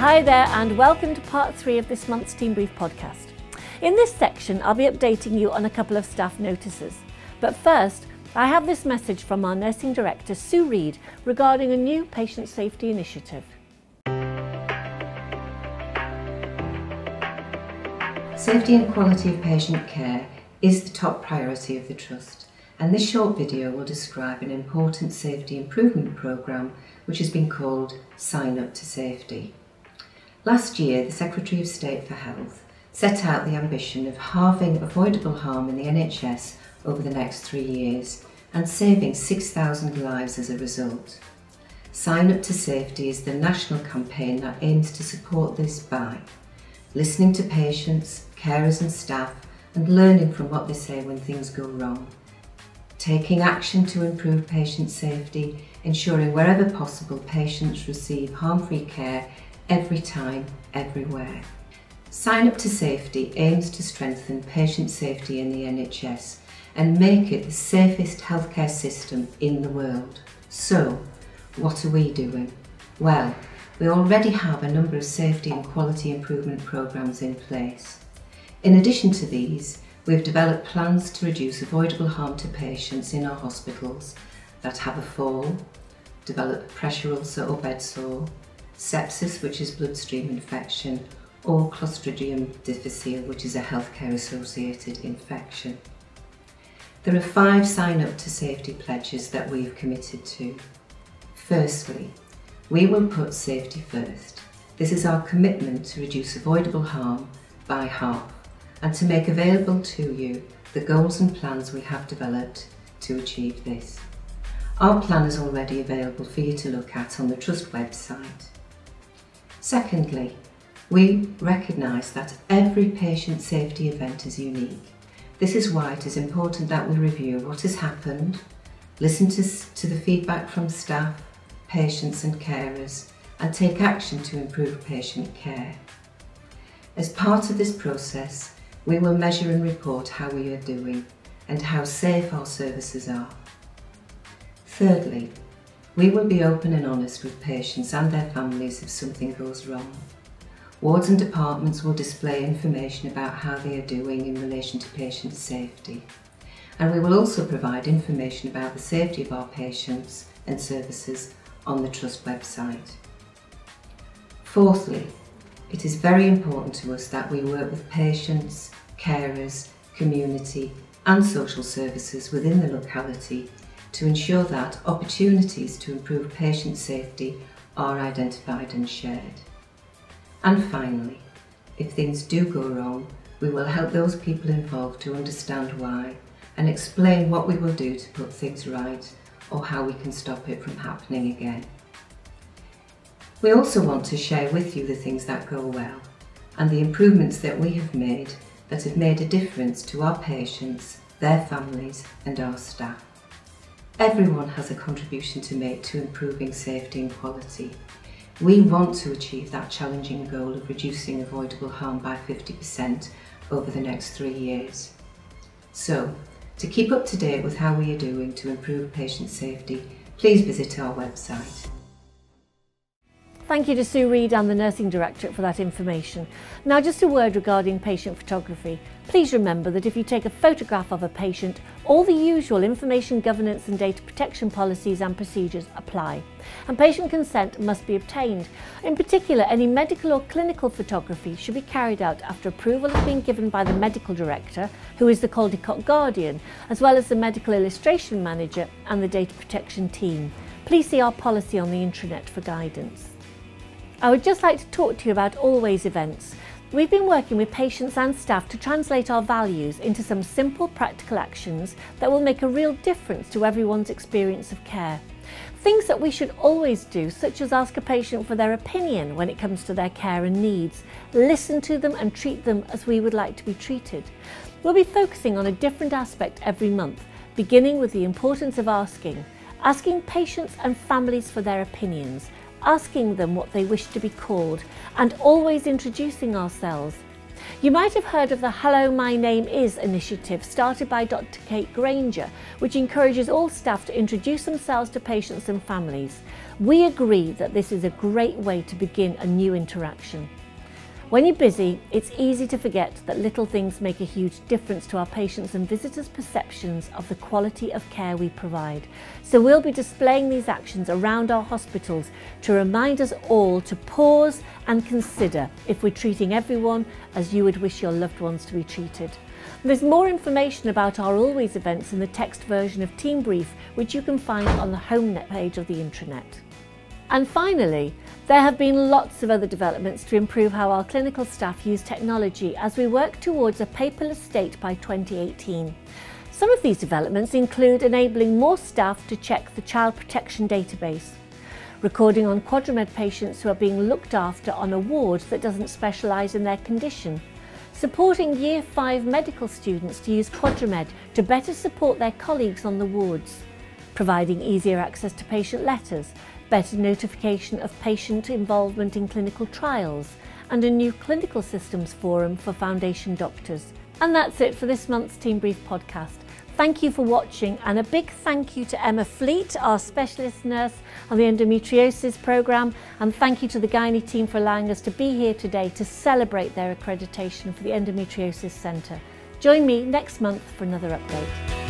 Hi there and welcome to part 3 of this month's Team Brief podcast. In this section I'll be updating you on a couple of staff notices. But first, I have this message from our Nursing Director Sue Reid regarding a new patient safety initiative. Safety and quality of patient care is the top priority of the Trust, and this short video will describe an important safety improvement programme which has been called Sign Up to Safety. Last year, the Secretary of State for Health set out the ambition of halving avoidable harm in the NHS over the next 3 years and saving 6,000 lives as a result. Sign Up to Safety is the national campaign that aims to support this by listening to patients, carers and staff and learning from what they say when things go wrong, taking action to improve patient safety, ensuring wherever possible patients receive harm-free care every time, everywhere. Sign Up to Safety aims to strengthen patient safety in the NHS and make it the safest healthcare system in the world. So, what are we doing? Well, we already have a number of safety and quality improvement programmes in place. In addition to these, we've developed plans to reduce avoidable harm to patients in our hospitals that have a fall, develop a pressure ulcer or bed sore, sepsis, which is bloodstream infection, or Clostridium difficile, which is a healthcare associated infection. There are 5 Sign Up to Safety pledges that we've committed to. Firstly, we will put safety first. This is our commitment to reduce avoidable harm by half and to make available to you the goals and plans we have developed to achieve this. Our plan is already available for you to look at on the Trust website. Secondly, we recognise that every patient safety event is unique. This is why it is important that we review what has happened, listen to the feedback from staff, patients and carers, and take action to improve patient care. As part of this process, we will measure and report how we are doing and how safe our services are. Thirdly, we will be open and honest with patients and their families if something goes wrong. Wards and departments will display information about how they are doing in relation to patient safety. And we will also provide information about the safety of our patients and services on the Trust website. Fourthly, it is very important to us that we work with patients, carers, community and social services within the locality to ensure that opportunities to improve patient safety are identified and shared. And finally, if things do go wrong, we will help those people involved to understand why and explain what we will do to put things right or how we can stop it from happening again. We also want to share with you the things that go well and the improvements that we have made that have made a difference to our patients, their families and our staff. Everyone has a contribution to make to improving safety and quality. We want to achieve that challenging goal of reducing avoidable harm by 50% over the next 3 years. So, to keep up to date with how we are doing to improve patient safety, please visit our website. Thank you to Sue Reid and the Nursing Directorate for that information. Now just a word regarding patient photography. Please remember that if you take a photograph of a patient, all the usual information governance and data protection policies and procedures apply, and patient consent must be obtained. In particular, any medical or clinical photography should be carried out after approval has been given by the medical director, who is the Caldecott Guardian, as well as the medical illustration manager and the data protection team. Please see our policy on the intranet for guidance. I would just like to talk to you about Always events. We've been working with patients and staff to translate our values into some simple practical actions that will make a real difference to everyone's experience of care. Things that we should always do, such as ask a patient for their opinion when it comes to their care and needs, listen to them and treat them as we would like to be treated. We'll be focusing on a different aspect every month, beginning with the importance of asking patients and families for their opinions, asking them what they wish to be called, and always introducing ourselves. You might have heard of the Hello My Name Is initiative started by Dr. Kate Granger, which encourages all staff to introduce themselves to patients and families. We agree that this is a great way to begin a new interaction. When you're busy, it's easy to forget that little things make a huge difference to our patients' and visitors' perceptions of the quality of care we provide. So we'll be displaying these actions around our hospitals to remind us all to pause and consider if we're treating everyone as you would wish your loved ones to be treated. There's more information about our Always events in the text version of Team Brief, which you can find on the home page of the intranet. And finally, there have been lots of other developments to improve how our clinical staff use technology as we work towards a paperless state by 2018. Some of these developments include enabling more staff to check the child protection database, recording on QuadraMed patients who are being looked after on a ward that doesn't specialise in their condition, supporting Year 5 medical students to use QuadraMed to better support their colleagues on the wards, providing easier access to patient letters, better notification of patient involvement in clinical trials, and a new clinical systems forum for foundation doctors. And that's it for this month's Team Brief podcast. Thank you for watching, and a big thank you to Emma Fleet, our specialist nurse on the endometriosis programme, and thank you to the Gynae team for allowing us to be here today to celebrate their accreditation for the Endometriosis Centre. Join me next month for another update.